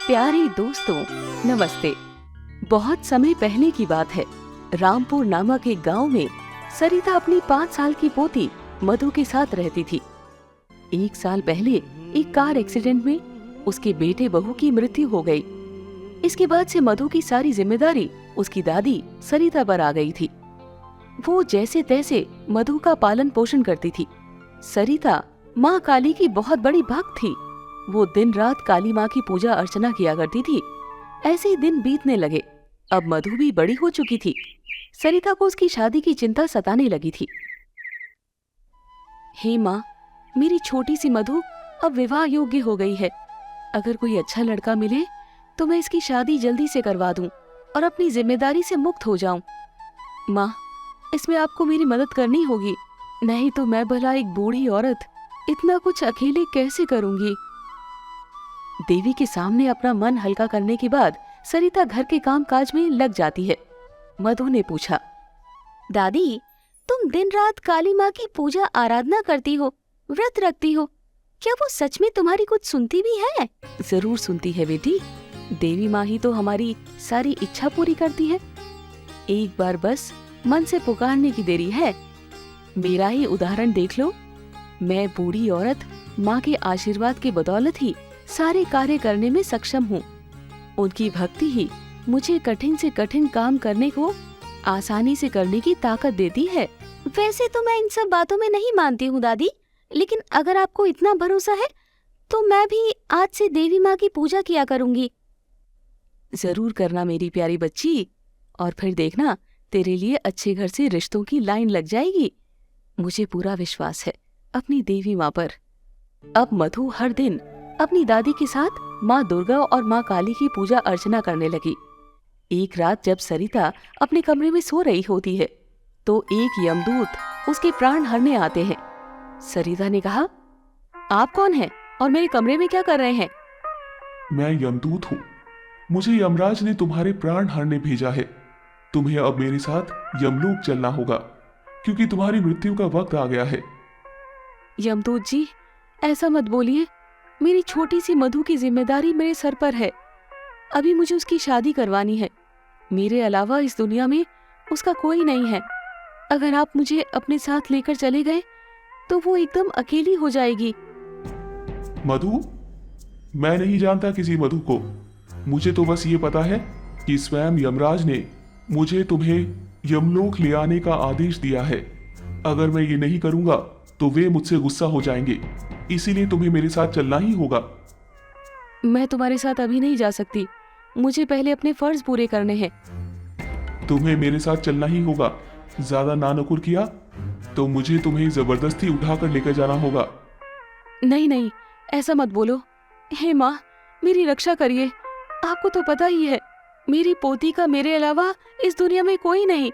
प्यारे दोस्तों, नमस्ते। बहुत समय पहले की बात है। रामपुर नामक एक गांव में सरिता अपनी 5 साल की पोती मधु के साथ रहती थी। 1 साल पहले एक कार एक्सीडेंट में उसके बेटे बहू की मृत्यु हो गई। इसके बाद से मधु की सारी जिम्मेदारी उसकी दादी सरिता पर आ गई थी। वो जैसे तैसे मधु का पालन पोषण करती थी। सरिता माँ काली की बहुत बड़ी भक्त थी। वो दिन रात काली माँ की पूजा अर्चना किया करती थी। ऐसे ही दिन बीतने लगे। अब मधु भी बड़ी हो चुकी थी। सरिता को उसकी शादी की चिंता सताने लगी थी। हे माँ, मेरी छोटी सी मधु अब विवाह योग्य हो गई है। अगर कोई अच्छा लड़का मिले तो मैं इसकी शादी जल्दी से करवा दूं और अपनी जिम्मेदारी से मुक्त हो जाऊं। माँ, इसमें आपको मेरी मदद करनी होगी, नहीं तो मैं भला एक बूढ़ी औरत इतना कुछ अकेले कैसे करूंगी। देवी के सामने अपना मन हल्का करने के बाद सरिता घर के काम काज में लग जाती है। मधु ने पूछा, दादी, तुम दिन रात काली माँ की पूजा आराधना करती हो, व्रत रखती हो, क्या वो सच में तुम्हारी कुछ सुनती भी है? जरूर सुनती है बेटी। देवी माँ ही तो हमारी सारी इच्छा पूरी करती है। एक बार बस मन से पुकारने की देरी है। मेरा ही उदाहरण देख लो। मैं बूढ़ी औरत माँ के आशीर्वाद के बदौलत ही सारे कार्य करने में सक्षम हूँ। उनकी भक्ति ही मुझे कठिन से कठिन काम करने को आसानी से करने की ताकत देती है। वैसे तो मैं इन सब बातों में नहीं मानती हूँ दादी, लेकिन अगर आपको इतना भरोसा है तो मैं भी आज से देवी माँ की पूजा किया करूँगी। जरूर करना मेरी प्यारी बच्ची, और फिर देखना तेरे लिए अच्छे घर से रिश्तों की लाइन लग जाएगी। मुझे पूरा विश्वास है अपनी देवी माँ पर। अब मधु हर दिन अपनी दादी के साथ माँ दुर्गा और माँ काली की पूजा अर्चना करने लगी। एक रात जब सरिता अपने कमरे में सो रही होती है तो एक यमदूत उसके प्राण हरने आते हैं। सरिता ने कहा, आप कौन हैं और मेरे कमरे में क्या कर रहे हैं? मैं यमदूत हूँ। मुझे यमराज ने तुम्हारे प्राण हरने भेजा है। तुम्हें अब मेरे साथ यमलोक चलना होगा, क्योंकि तुम्हारी मृत्यु का वक्त आ गया है। यमदूत जी, ऐसा मत बोलिए। मेरी छोटी सी मधु की जिम्मेदारी मेरे सर पर है। अभी मुझे उसकी शादी करवानी है। मेरे अलावा इस दुनिया में उसका कोई नहीं है। अगर आप मुझे अपने साथ लेकर चले गए तो वो एकदम अकेली हो जाएगी। मधु? मैं नहीं जानता किसी मधु को। मुझे तो बस ये पता है कि स्वयं यमराज ने मुझे तुम्हें यमलोक ले आने का आदेश दिया है। अगर मैं ये नहीं करूंगा तो वे मुझसे गुस्सा हो जाएंगे, इसीलिए तुम्हें मेरे साथ चलना ही होगा। मैं तुम्हारे साथ अभी नहीं जा सकती। मुझे पहले अपने फर्ज पूरे करने हैं। तुम्हें मेरे साथ चलना ही होगा। ज्यादा नानुकुर किया तो मुझे तुम्हें जबरदस्ती उठाकर लेकर जाना होगा। नहीं नहीं, ऐसा मत बोलो। हे माँ, मेरी रक्षा करिए। आपको तो पता ही है, मेरी पोती का मेरे अलावा इस दुनिया में कोई नहीं।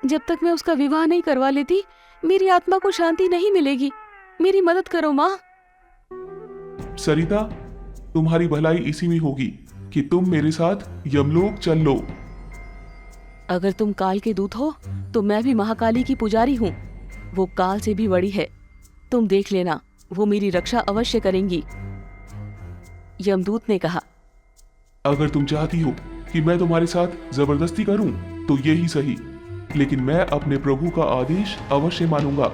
जब तक मैं उसका विवाह नहीं करवा लेती मेरी आत्मा को शांति नहीं मिलेगी। मेरी मदद करो माँ। सरिता, तुम्हारी भलाई इसी में होगी कि तुम मेरे साथ यमलोक चल लो। अगर तुम काल के दूत हो तो मैं भी महाकाली की पुजारी हूँ। वो काल से भी बड़ी है। तुम देख लेना, वो मेरी रक्षा अवश्य करेंगी। यमदूत ने कहा, अगर तुम चाहती हो कि मैं तुम्हारे साथ जबरदस्ती करूं तो ये ही सही, लेकिन मैं अपने प्रभु का आदेश अवश्य मानूंगा।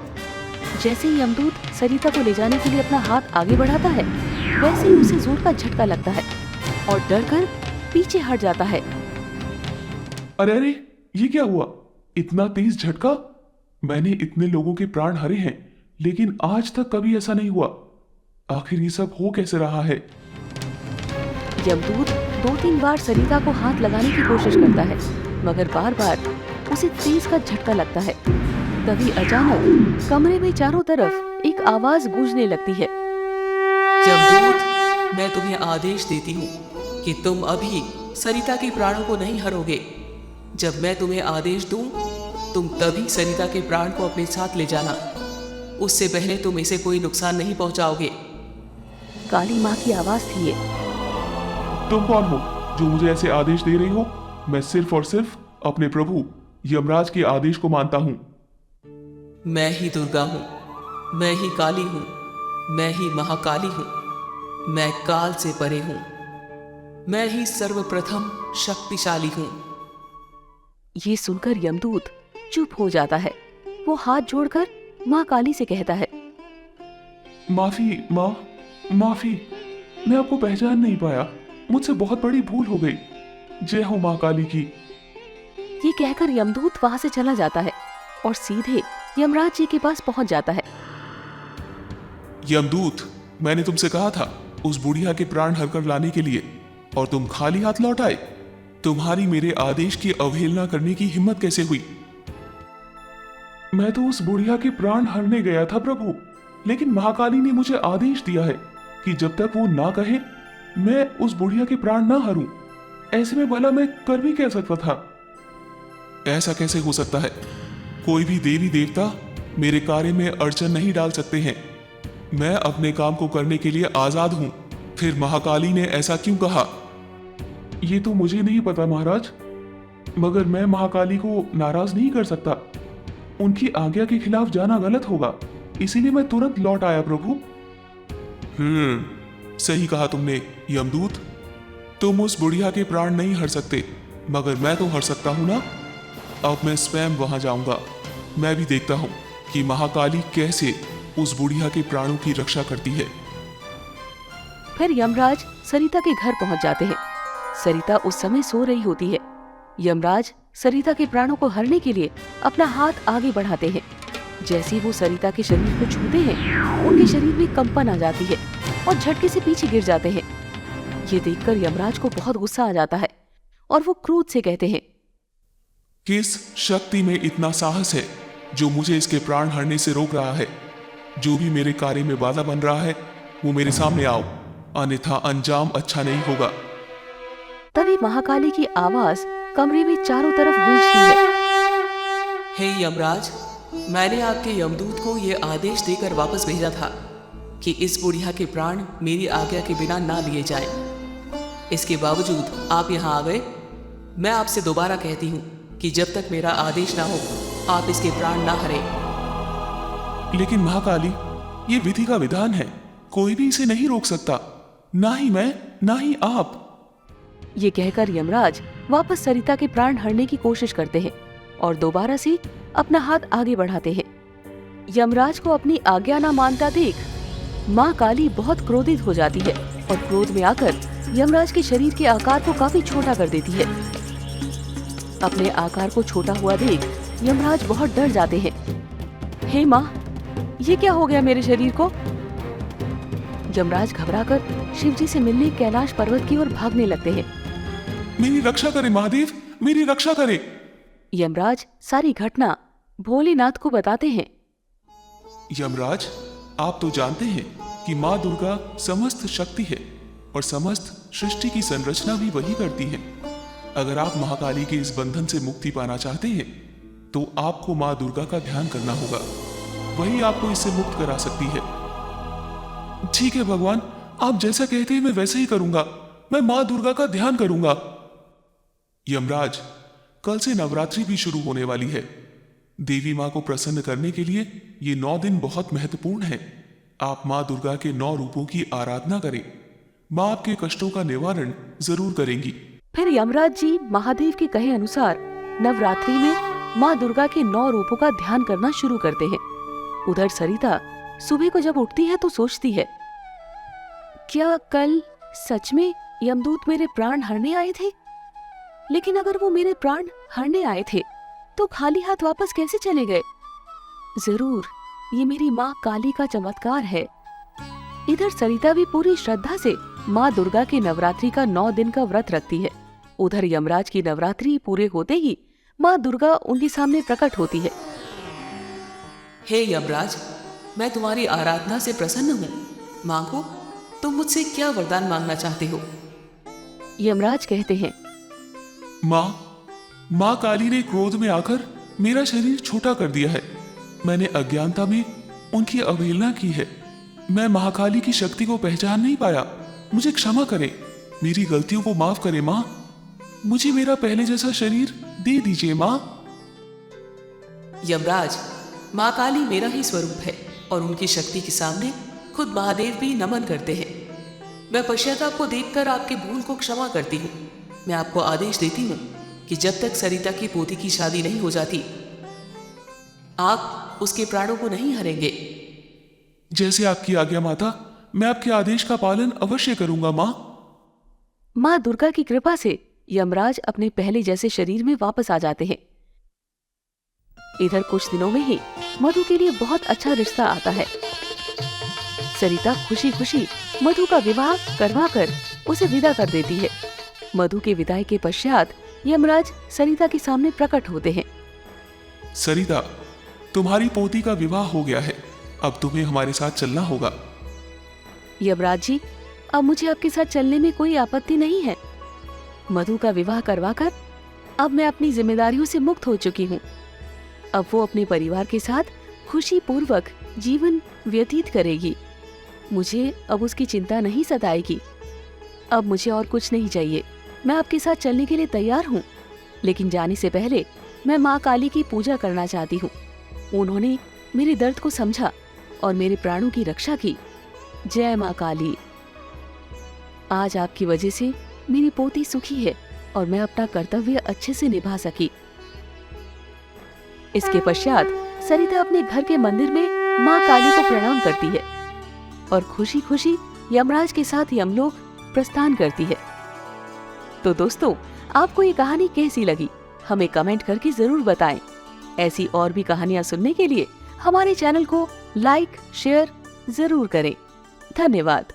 जैसे ही यमदूत सरिता को ले जाने के लिए अपना हाथ आगे बढ़ाता है, वैसे ही उसे जोर का झटका लगता है और डरकर पीछे हट जाता है। अरे अरे, ये क्या हुआ? इतना तेज झटका! मैंने इतने लोगों के प्राण हरे हैं, लेकिन आज तक कभी ऐसा नहीं हुआ। आखिर ये सब हो कैसे रहा है? यमदूत 2-3 बार सरिता को हाथ लगाने की कोशिश करता है, मगर बार बार उसे तेज का झटका लगता है। तभी अचानक कमरे में चारों तरफ एक आवाज गूंजने लगती है। यमदूत, मैं तुम्हें आदेश देती हूँ कि तुम अभी सरिता के प्राणों को नहीं हरोगे। जब मैं तुम्हें आदेश दूं, तुम तभी सरिता के प्राण को अपने साथ ले जाना। उससे पहले तुम इसे कोई नुकसान नहीं पहुंचाओगे। काली माँ की आवाज थी ये। तुम कौन हो जो मुझे ऐसे आदेश दे रही हो? मैं सिर्फ और सिर्फ अपने प्रभु यमराज के आदेश को मानता हूँ। मैं ही दुर्गा हूँ, मैं ही काली हूँ, मैं ही महाकाली हूँ, मैं काल से परे हूँ। मैं ही सर्वप्रथम शक्तिशाली हूँ। ये सुनकर यमदूत चुप हो जाता है। वो हाथ जोड़कर माँ काली से कहता है, माफी माँ, माफी। मैं आपको पहचान नहीं पाया, मुझसे बहुत बड़ी भूल हो गई। जय हो माँ काली की। ये कहकर यमदूत वहां से चला जाता है और सीधे यमराज जी के पास पहुंच जाता है। यमदूत, मैंने तुमसे कहा था उस बुढ़िया के प्राण हरकर लाने के लिए, और तुम खाली हाथ लौट आए। तुम्हारी मेरे आदेश की अवहेलना करने की हिम्मत कैसे हुई? मैं तो उस बुढ़िया के प्राण हरने गया था प्रभु, लेकिन महाकाली ने मुझे आदेश दिया है कि जब तक वो ना कहे मैं उस बुढ़िया के प्राण ना हरूं। ऐसे में भला मैं कर भी कह सकता था? ऐसा कैसे हो सकता है? कोई भी देवी देवता मेरे कार्य में अड़चन नहीं डाल सकते हैं। मैं अपने काम को करने के लिए आजाद हूं। फिर महाकाली ने ऐसा क्यों कहा? ये तो मुझे नहीं पता महाराज, मगर मैं महाकाली को नाराज नहीं कर सकता। उनकी आज्ञा के खिलाफ जाना गलत होगा, इसीलिए मैं तुरंत लौट आया प्रभु। सही कहा तुमने यमदूत। तुम उस बुढ़िया के प्राण नहीं हर सकते, मगर मैं तो हर सकता हूं ना। अब मैं स्वयं वहां जाऊंगा। मैं भी देखता हूं कि महाकाली कैसे उस बुढ़िया के प्राणों की रक्षा करती है। फिर यमराज सरिता के घर पहुंच जाते हैं। सरिता उस समय सो रही होती है। यमराज सरिता के प्राणों को हरने के लिए अपना हाथ आगे बढ़ाते हैं। जैसे ही वो सरिता के शरीर को छूते हैं, उनके शरीर में कंपन आ जाती है और झटके से पीछे गिर जाते हैं। ये देखकर यमराज को बहुत गुस्सा आ जाता है और वो क्रोध से कहते हैं, किस शक्ति में इतना साहस है जो मुझे इसके प्राण हरने से रोक रहा है? जो भी मेरे कार्य में बाधा बन रहा है वो मेरे सामने आओ, अन्यथा अंजाम अच्छा नहीं होगा। तभी महाकाली की आवाज कमरे में चारों तरफ गूंजती है। हे यमराज, मैंने आपके यमदूत को ये आदेश देकर वापस भेजा था कि इस बुढ़िया के प्राण मेरी आज्ञा के बिना ना लिए जाए। इसके बावजूद आप यहाँ आ गए। मैं आपसे दोबारा कहती हूँ कि जब तक मेरा आदेश ना हो आप इसके प्राण ना हरें। लेकिन महाकाली, ये विधि का विधान है, कोई भी इसे नहीं रोक सकता, ना ही मैं ना ही आप। ये कहकर यमराज वापस सरिता के प्राण हरने की कोशिश करते हैं और दोबारा से अपना हाथ आगे बढ़ाते हैं। यमराज को अपनी आज्ञा ना मानता देख माँ काली बहुत क्रोधित हो जाती है और क्रोध में आकर यमराज के शरीर के आकार को काफी छोटा कर देती है। अपने आकार को छोटा हुआ देख यमराज बहुत डर जाते हैं। हे माँ, ये क्या हो गया मेरे शरीर को? यमराज घबराकर शिवजी से मिलने कैलाश पर्वत की ओर भागने लगते हैं। मेरी रक्षा करे महादेव, मेरी रक्षा करे। यमराज सारी घटना भोलेनाथ को बताते हैं। यमराज, आप तो जानते हैं कि माँ दुर्गा समस्त शक्ति है और समस्त सृष्टि की संरचना भी वही करती है। अगर आप महाकाली के इस बंधन से मुक्ति पाना चाहते हैं तो आपको माँ दुर्गा का ध्यान करना होगा, वही आपको इससे मुक्त करा सकती है। ठीक है भगवान, आप जैसा कहते हैं मैं वैसे ही करूंगा। मैं माँ दुर्गा का ध्यान करूंगा। यमराज, कल से नवरात्रि भी शुरू होने वाली है। देवी माँ को प्रसन्न करने के लिए ये 9 दिन बहुत महत्वपूर्ण है। आप माँ दुर्गा के 9 रूपों की आराधना करें। माँ आपके कष्टों का निवारण जरूर करेंगी। फिर यमराज जी महादेव के कहे अनुसार नवरात्रि में माँ दुर्गा के 9 रूपों का ध्यान करना शुरू करते हैं। उधर सरिता सुबह को जब उठती है तो सोचती है, क्या कल सच में यमदूत मेरे प्राण हरने आए थे? लेकिन अगर वो मेरे प्राण हरने आए थे तो खाली हाथ वापस कैसे चले गए? जरूर ये मेरी माँ काली का चमत्कार है। इधर सरिता भी पूरी श्रद्धा से माँ दुर्गा के नवरात्रि का 9 दिन का व्रत रखती है। उधर यमराज की नवरात्रि पूरे होते ही माँ दुर्गा उनके सामने प्रकट होती है। हे यमराज, मैं तुम्हारी आराधना से प्रसन्न हूँ। मांगो, तुम मुझसे क्या वरदान मांगना चाहते हो? यमराज कहते हैं, माँ काली ने क्रोध में आकर मेरा शरीर छोटा कर दिया है। मैंने अज्ञानता में उनकी अवहेलना की है। मैं महाकाली की शक्ति को पहचान नहीं पाया। मुझे क्षमा करे, मेरी गलतियों को माफ करे माँ। मुझे मेरा पहले जैसा शरीर दे दीजिए माँ। यमराज, माँ काली मेरा ही स्वरूप है और उनकी शक्ति के सामने खुद महादेव भी नमन करते हैं। मैं पश्चाताप को देखकर आपके भूल को क्षमा करती हूँ। मैं आपको आदेश देती हूँ कि जब तक सरिता की पोती की शादी नहीं हो जाती, आप उसके प्राणों को नहीं हरेंगे। जैसे आपकी आज्ञा माता, मैं आपके आदेश का पालन अवश्य करूंगा माँ। माँ दुर्गा की कृपा से यमराज अपने पहले जैसे शरीर में वापस आ जाते हैं। इधर कुछ दिनों में ही मधु के लिए बहुत अच्छा रिश्ता आता है। सरिता खुशी खुशी मधु का विवाह करवा कर उसे विदा कर देती है। मधु के विदाई के पश्चात यमराज सरिता के सामने प्रकट होते हैं। सरिता, तुम्हारी पोती का विवाह हो गया है, अब तुम्हें हमारे साथ चलना होगा। यमराज जी, अब मुझे आपके साथ चलने में कोई आपत्ति नहीं है। मधु का विवाह करवाकर अब मैं अपनी जिम्मेदारियों से मुक्त हो चुकी हूँ। अब वो अपने परिवार के साथ खुशी पूर्वक जीवन व्यतीत करेगी। मुझे अब उसकी चिंता नहीं सताएगी। अब मुझे और कुछ नहीं चाहिए। मैं आपके साथ चलने के लिए तैयार हूँ, लेकिन जाने से पहले मैं माँ काली की पूजा करना चाहती हूँ। उन्होंने मेरे दर्द को समझा और मेरे प्राणों की रक्षा की। जय माँ काली। आज आपकी वजह से मेरी पोती सुखी है और मैं अपना कर्तव्य अच्छे से निभा सकी। इसके पश्चात सरिता अपने घर के मंदिर में माँ काली को प्रणाम करती है और खुशी खुशी यमराज के साथ यमलोक प्रस्थान करती है। तो दोस्तों, आपको ये कहानी कैसी लगी हमें कमेंट करके जरूर बताएं। ऐसी और भी कहानियां सुनने के लिए हमारे चैनल को लाइक शेयर जरूर करें। धन्यवाद।